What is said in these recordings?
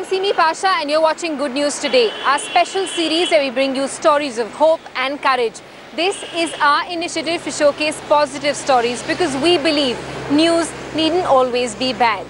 Simi Pasha and you're watching Good News Today, our special series where we bring you stories of hope and courage. This is our initiative to showcase positive stories because we believe news needn't always be bad.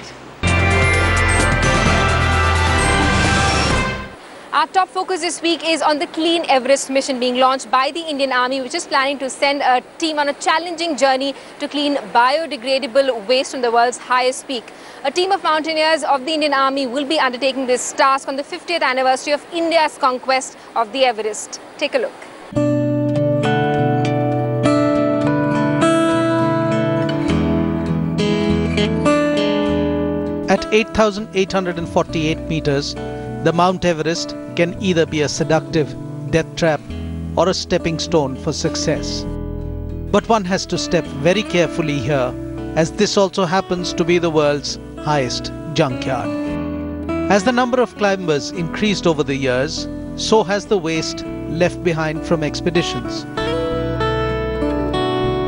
Our top focus this week is on the Clean Everest Mission being launched by the Indian Army, which is planning to send a team on a challenging journey to clean biodegradable waste from the world's highest peak. A team of mountaineers of the Indian Army will be undertaking this task on the 50th anniversary of India's conquest of the Everest. Take a look. At 8,848 meters, the Mount Everest can either be a seductive death trap or a stepping stone for success. But one has to step very carefully here, as this also happens to be the world's highest junkyard. As the number of climbers increased over the years, so has the waste left behind from expeditions.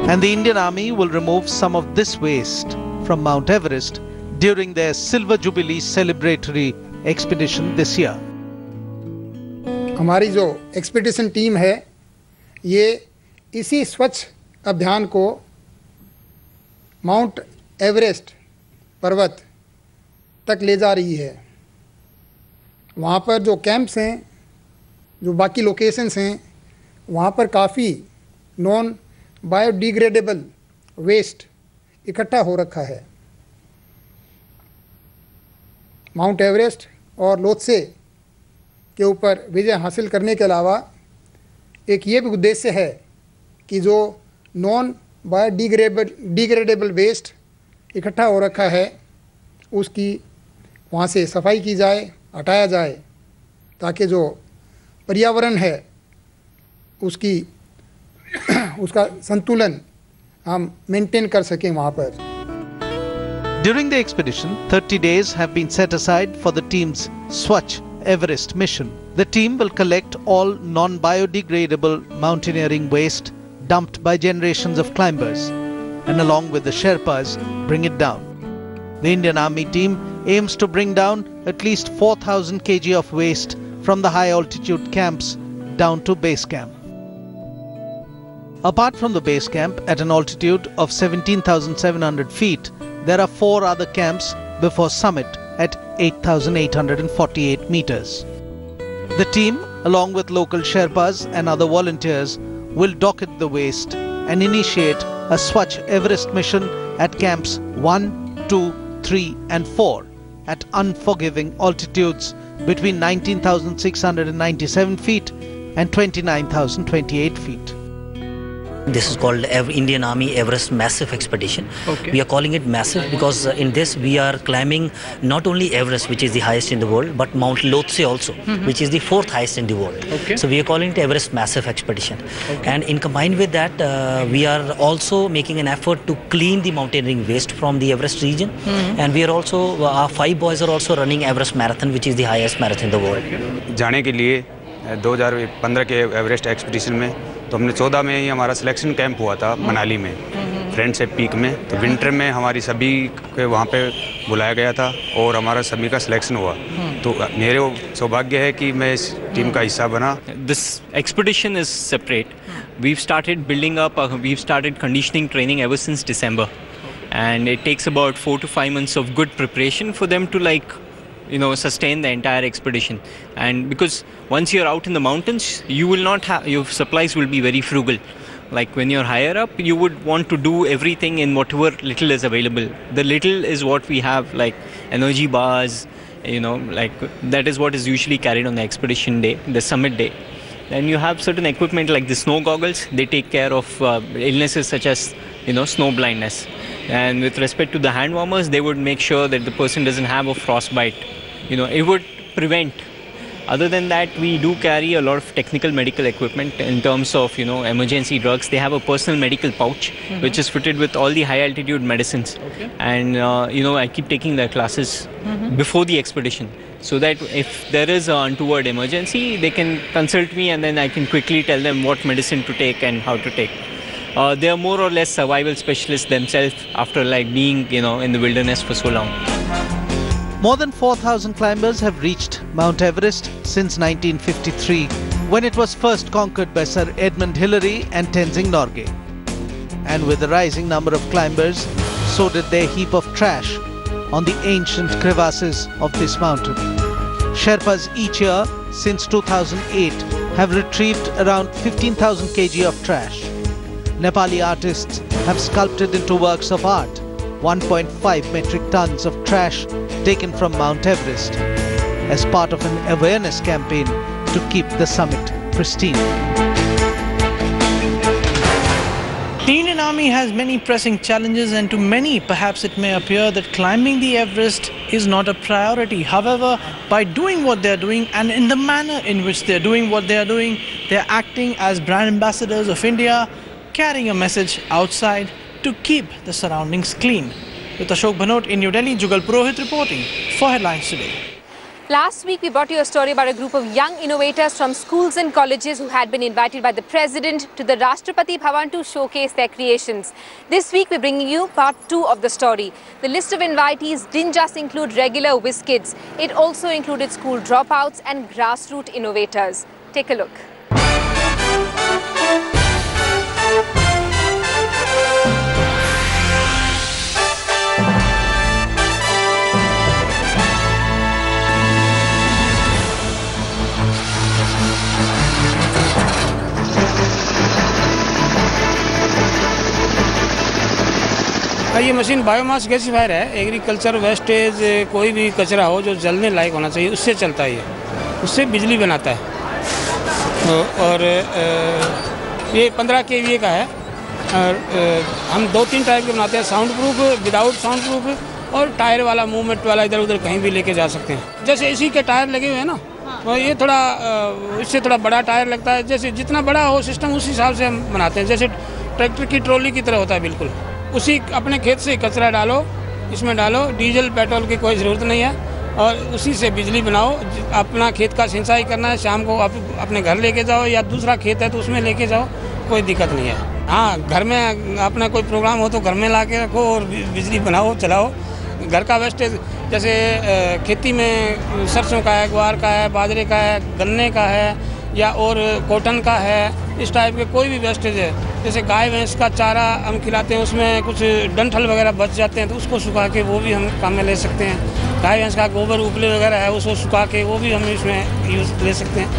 And the Indian Army will remove some of this waste from Mount Everest during their Silver Jubilee celebratory expedition this year. हमारी जो expedition team है ये इसी स्वच्छ अभियान को mount Everest पर्वत तक ले जा रही है। वहाँ पर जो कैंप्स हैं, जो बाकी लोकेशंस हैं, वहाँ पर काफ़ी नॉन बायोडिग्रेडेबल वेस्ट इकट्ठा हो रखा है। माउंट एवरेस्ट और लोत्से के ऊपर विजय हासिल करने के अलावा एक ये भी उद्देश्य है कि जो नॉन बायोडिग्रेडेबल वेस्ट इकट्ठा हो रखा है उसकी वहाँ से सफाई की जाए, हटाया जाए, ताकि जो पर्यावरण है उसका संतुलन हम मेंटेन कर सकें वहाँ पर। During the expedition, 30 days have been set aside for the team's Swachh Everest mission. The team will collect all non-biodegradable mountaineering waste dumped by generations of climbers and along with the Sherpas bring it down. The Indian Army team aims to bring down at least 4,000 kg of waste from the high altitude camps down to base camp. Apart from the base camp at an altitude of 17,700 feet, there are 4 other camps before summit at 8,848 meters. The team, along with local Sherpas and other volunteers, will docket the waste and initiate a Swachh Everest mission at camps 1, 2, 3 and 4 at unforgiving altitudes between 19,697 feet and 29,028 feet. This is called Indian Army Everest Massive Expedition. Okay. We are calling it massive because in this we are climbing not only Everest, which is the highest in the world, but Mount Lhotse also, which is the 4th highest in the world. Okay. So we are calling it Everest Massive Expedition. Okay. And in combined with that, we are also making an effort to clean the mountaineering waste from the Everest region. And we are also, our 5 boys are also running Everest Marathon, which is the highest marathon in the world. जाने के लिए 2015 के Everest expedition में तो हमने 14 में ही हमारा selection camp हुआ था मनाली में, फ्रेंड्स पीक में। तो विंटर में हमारी सभी के वहाँ पे बुलाया गया था और हमारा सभी का सिलेक्शन हुआ। तो मेरे सौभाग्य है कि मैं इस टीम का हिस्सा बना। This expedition is separate. We've started building up, we've started conditioning training ever since December, and it takes about 4 to 5 months of good preparation for them to sustain the entire expedition. And because once you're out in the mountains, you will not have, your supplies will be very frugal. Like when you're higher up, you would want to do everything in whatever little is available. The little is what we have, like energy bars, like that is what is usually carried on the expedition day, the summit day. Then you have certain equipment like the snow goggles. They take care of illnesses such as snow blindness. And with respect to the hand warmers, they would make sure that the person doesn't have a frostbite. It would prevent. Other than that, we do carry a lot of technical medical equipment in terms of emergency drugs. They have a personal medical pouch which is fitted with all the high altitude medicines. Okay. And I keep taking their classes before the expedition, so that if there is an untoward emergency, they can consult me and then I can quickly tell them what medicine to take and how to take. They are more or less survival specialists themselves after being in the wilderness for so long. More than 4,000 climbers have reached Mount Everest since 1953, when it was first conquered by Sir Edmund Hillary and Tenzing Norgay. And with the rising number of climbers, so did their heap of trash on the ancient crevasses of this mountain. Sherpas each year since 2008 have retrieved around 15,000 kg of trash. Nepali artists have sculpted into works of art 1.5 metric tons of trash taken from Mount Everest as part of an awareness campaign to keep the summit pristine. The Indian Army has many pressing challenges, and to many perhaps it may appear that climbing the Everest is not a priority. However, by doing what they are doing and in the manner in which they are doing what they are doing, they are acting as brand ambassadors of India, carrying a message outside to keep the surroundings clean. With Ashok Bhanot in New Delhi, Jugal Purohit reporting for Headlines Today. Last week, we brought you a story about a group of young innovators from schools and colleges who had been invited by the President to the Rashtrapati Bhavan to showcase their creations. This week, we're bringing you part 2 of the story. The list of invitees didn't just include regular whiz kids. It also included school dropouts and grassroots innovators. Take a look. ये machine biomass गैसिफायर है। Agriculture wastage कोई भी कचरा हो जो जलने लायक होना चाहिए उससे चलता है, उससे बिजली बनाता है। और ये 15 kVA का है। और हम 2-3 टाइप के बनाते हैं, sound proof, without sound proof और टायर वाला, मूवमेंट वाला, इधर उधर कहीं भी लेके जा सकते हैं। जैसे इसी के टायर लगे हुए हैं ना, तो ये थोड़ा इससे थोड़ा बड़ा टायर लगता है। जैसे जितना बड़ा हो सिस्टम उस हिसाब से हम बनाते हैं। जैसे ट्रैक्टर की ट्रॉली की तरह होता है बिल्कुल। उसी अपने खेत से कचरा डालो, इसमें डालो, डीजल पेट्रोल की कोई ज़रूरत नहीं है और उसी से बिजली बनाओ। अपना खेत का सिंचाई करना है, शाम को आप अपने घर लेके जाओ या दूसरा खेत है तो उसमें लेके जाओ, कोई दिक्कत नहीं है। हाँ, घर में अपना कोई प्रोग्राम हो तो घर में ला के रखो और बिजली बनाओ, चलाओ। घर का वेस्टेज जैसे खेती में सरसों का है, ग्वार का है, बाजरे का है, गन्ने का है या और कॉटन का है, इस टाइप के कोई भी वेस्टेज है। जैसे गाय भैंस का चारा हम खिलाते हैं, उसमें कुछ डंठल वगैरह बच जाते हैं तो उसको सुखा के वो भी हम काम में ले सकते हैं। गाय भैंस का गोबर उपले वगैरह है, उसको सुखा के वो भी हम इसमें यूज़ ले सकते हैं।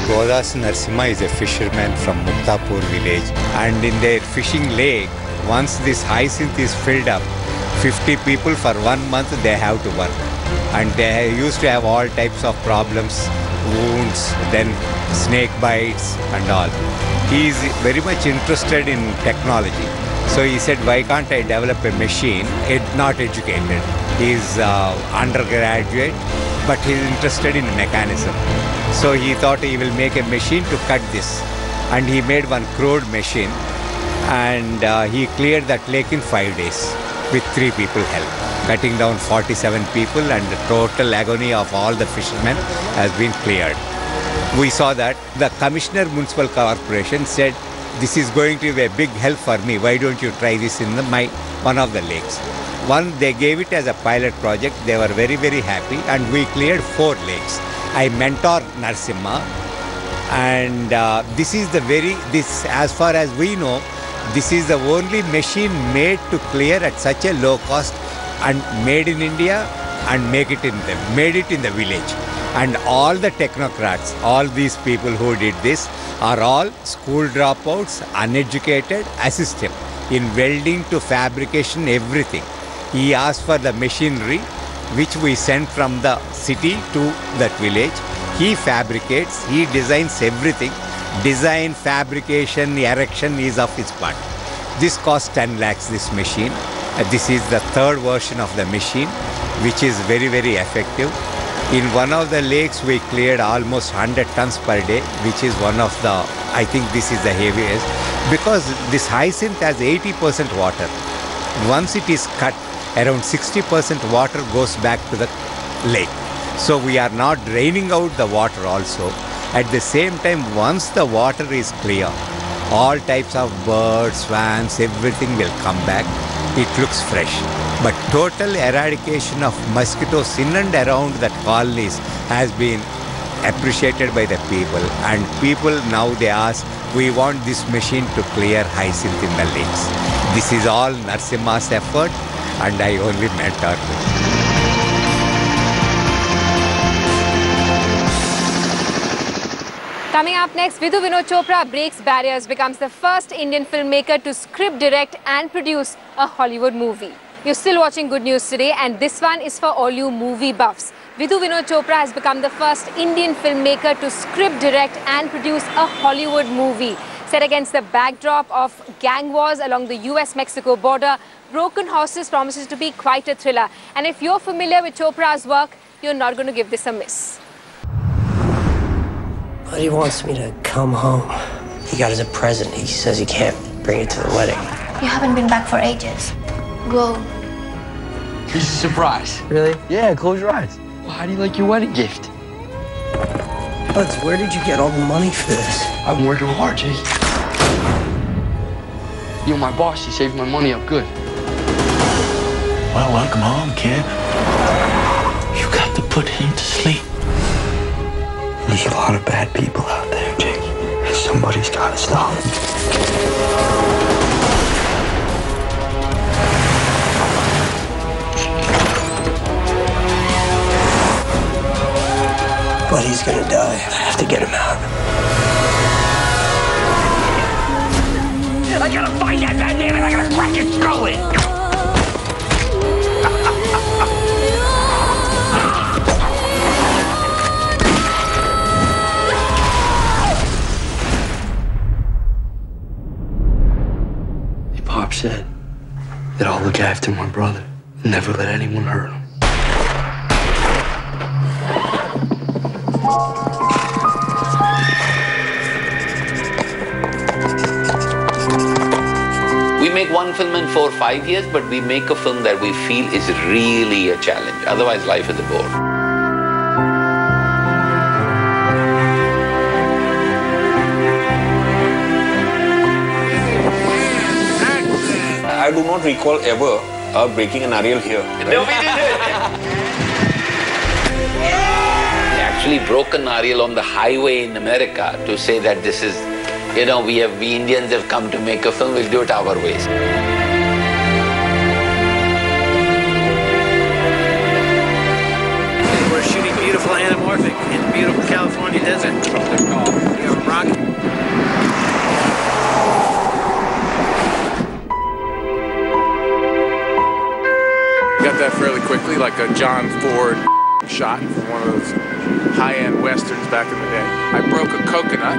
Godas Narasimha is a fisherman from Muktapur village, and in their fishing lake, once this hyacinth is filled up, 50 people for 1 month they have to work, and they used to have all types of problems, wounds, then snake bites and all. He is very much interested in technology, so he said, why can't I develop a machine? Not educated, he is undergraduate, but he is interested in mechanism. So he thought he will make a machine to cut this, and he made one crude machine, and he cleared that lake in 5 days with 3 people help, cutting down 47 people, and the total agony of all the fishermen has been cleared. We saw that the Commissioner Municipal Corporation said, this is going to be a big help for me, why don't you try this in one of the lakes. They gave it as a pilot project, they were very, very happy, and we cleared 4 lakes. I mentor Narasimha, and as far as we know, this is the only machine made to clear at such a low cost, and made in India, and made it in the village. And all the technocrats, all these people who did this are all school dropouts, uneducated, assist him in welding to fabrication, everything. He asked for the machinery, which we send from the city to that village. He fabricates, he designs everything. Design, fabrication, erection is of his part. This costs 10 lakhs, this machine. This is the 3rd version of the machine, which is very, very effective. In one of the lakes, we cleared almost 100 tons per day, which is one of the, I think this is the heaviest, because this hyacinth has 80% water. Once it is cut, around 60% water goes back to the lake. So we are not draining out the water also. At the same time, once the water is clear, all types of birds, swans, everything will come back. It looks fresh. But total eradication of mosquitoes in and around that colonies has been appreciated by the people. And people now they ask, we want this machine to clear hyacinth in the lakes. This is all Narasimha's effort, and I only mentor him. Coming up next, Vinod Chopra breaks barriers, becomes the first Indian filmmaker to script, direct and produce a Hollywood movie. You're still watching Good News Today, and this one is for all you movie buffs. Vinod Chopra has become the first Indian filmmaker to script, direct and produce a Hollywood movie. Set against the backdrop of gang wars along the US-Mexico border, Broken Horses promises to be quite a thriller. And if you're familiar with Chopra's work, you're not going to give this a miss. But he wants me to come home. He got as a present. He says he can't bring it to the wedding. You haven't been back for ages. Go. It's a surprise. Really? Yeah, close your eyes. Well, how do you like your wedding gift? Buds, where did you get all the money for this? I've been working hard, Jake. You're my boss. You saved my money up good. Well, welcome home, kid. You got to put him to sleep. There's a lot of bad people out there, Jake. And somebody's got to stop them. But he's gonna die. I have to get him out. I gotta find that bad man and I gotta crack his skull in. Pop said that I'll look after my brother and never let anyone hurt him. We make one film in 4 or 5 years, but we make a film that we feel is really a challenge. Otherwise, life is a bore. I do not recall ever breaking an aerial here. No, we didn't. They actually broke an aerial on the highway in America to say that this is, you know, we Indians have come to make a film, we'll do it our ways. We're shooting beautiful anamorphic in the beautiful California desert. We are rocking. Got that fairly quickly, like a John Ford shot from one of those high-end westerns back in the day. I broke a coconut.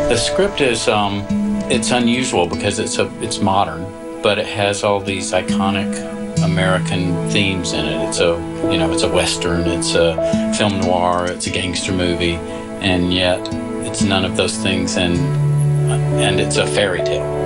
The script is it's unusual because it's modern, but it has all these iconic American themes in it. It's a western, it's a film noir, it's a gangster movie, and yet it's none of those things, and it's a fairy tale.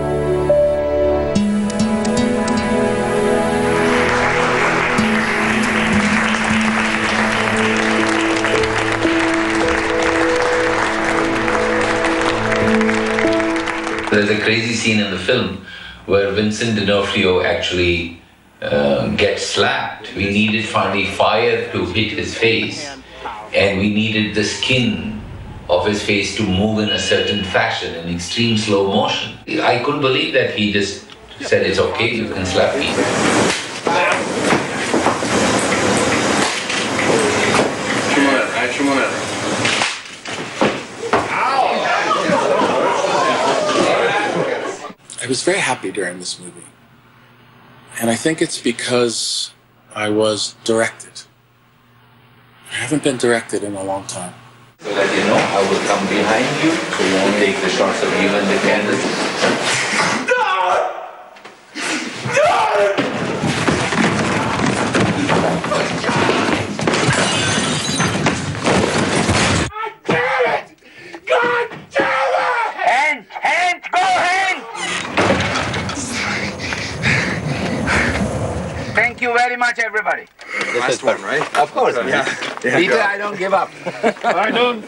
There's a crazy scene in the film where Vincent DOnofrio actually gets slapped. We needed finally fire to hit his face, and we needed the skin of his face to move in a certain fashion, in extreme slow motion. I couldn't believe that he just said, it's okay, you can slap me. I was very happy during this movie. And I think it's because I was directed. I haven't been directed in a long time. So that you know, I will come behind you, so you won't take the shots of you and the candle. Hands, go hands! Thank you very very much, everybody. Last one, right? Of course. Yeah. Peter, I don't give up. I don't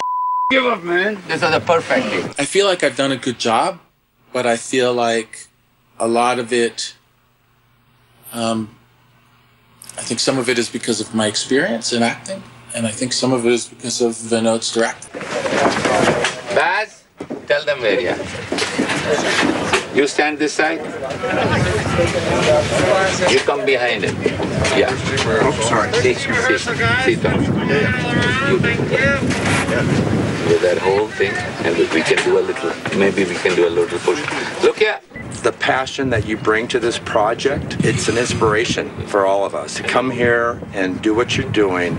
give up, man. This is the perfect thing. I feel like I've done a good job, but I feel like a lot of it, I think some of it is because of my experience in acting, and I think some of it is because of Vinod's directing. Baz, tell them where you are. You stand this side. You come behind him. Yeah. Oops, sorry. Sit down. With that whole thing, and we can do a little, maybe we can do a little push. Look here. The passion that you bring to this project, it's an inspiration for all of us. To come here and do what you're doing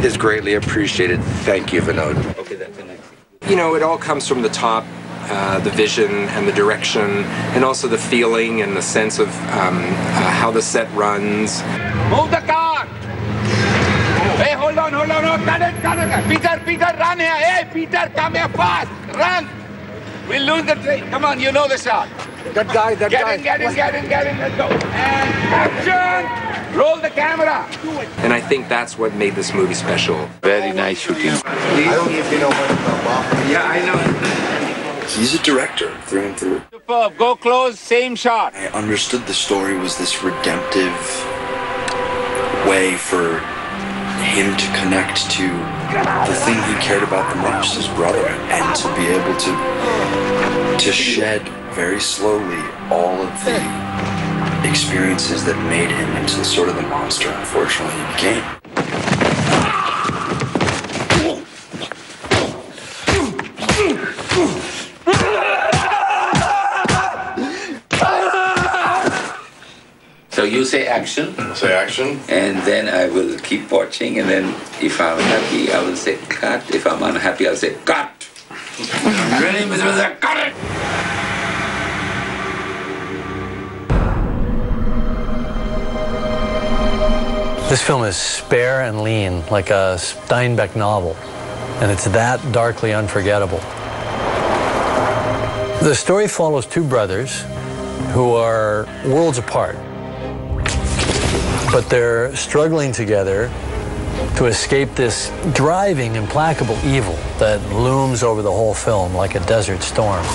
is greatly appreciated. Thank you, Vinod. Okay, that's the next. You know, it all comes from the top. The vision and the direction, and also the feeling and the sense of how the set runs. Move the car! Hey, hold on, cut it. Peter, run here. Hey, Peter, come here fast. Run. We'll lose the train. Come on, you know the shot. That guy. Get in. Let's go. And action! Roll the camera. And I think that's what made this movie special. Very nice shooting. I don't even know what it's about. Yeah, I know. He's a director through and through. Superb. Go close, same shot. I understood the story was this redemptive way for him to connect to the thing he cared about the most, his brother, and to be able to shed very slowly all of the experiences that made him into sort of the monster, unfortunately, he became. So you say action. Say action. And then I will keep watching, and then if I'm happy, I will say cut. If I'm unhappy, I'll say cut. Ready, Mr. Cut it! This film is spare and lean, like a Steinbeck novel, and it's that darkly unforgettable. The story follows two brothers who are worlds apart, but they're struggling together to escape this driving, implacable evil that looms over the whole film like a desert storm.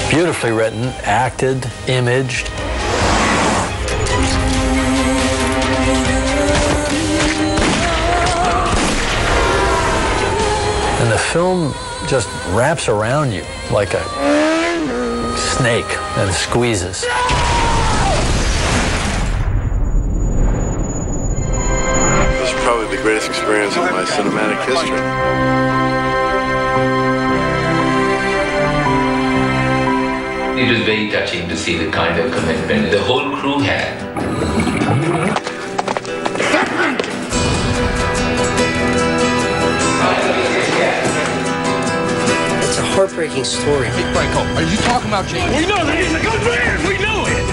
Beautifully written, acted, imaged. And the film just wraps around you like a snake and squeezes. This is probably the greatest experience of my cinematic history. It was very touching to see the kind of commitment the whole crew had. It's a heartbreaking story. Hey, Franco, are you talking about James? We know that he's a good man! We know it!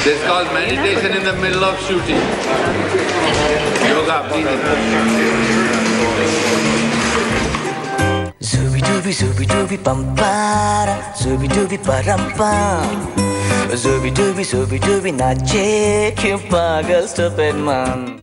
This is called meditation in the middle of shooting. Yoga, breathing. Zooby dooby bum para, zooby dooby param pam. Zooby dooby nache kyun pagal stupid man.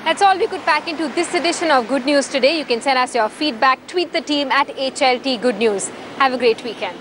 That's all we could pack into this edition of Good News Today. You can send us your feedback, tweet the team at HLT Good News. Have a great weekend.